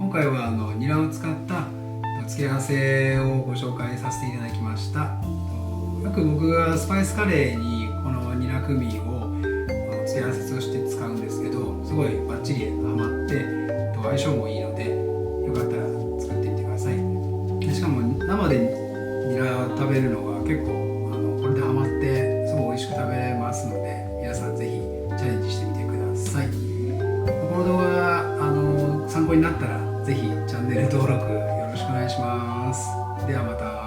今回はニラを使った付け合わせをご紹介させていただきました。よく僕がスパイスカレーにこのニラクミンを付け合わせとして使うんですけど、すごいバッチリハマって相性もいいので、よかったら作ってみてください。しかも生でニラ食べるのが結構これでハマってすごい美味しく食べれますので、皆さんぜひチャレンジしてみてください。この動画が参考になったらぜひチャンネル登録よろしくお願いします。ではまた。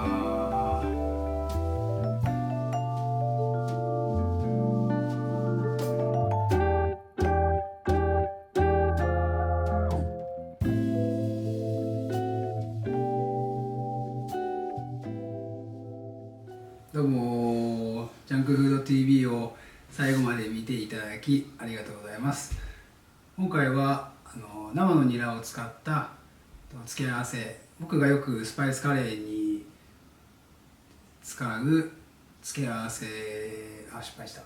どうも、ジャンクフード TV を最後まで見ていただきありがとうございます。今回は生のニラを使った付け合わせ、僕がよくスパイスカレーに使う付け合わせ、失敗した。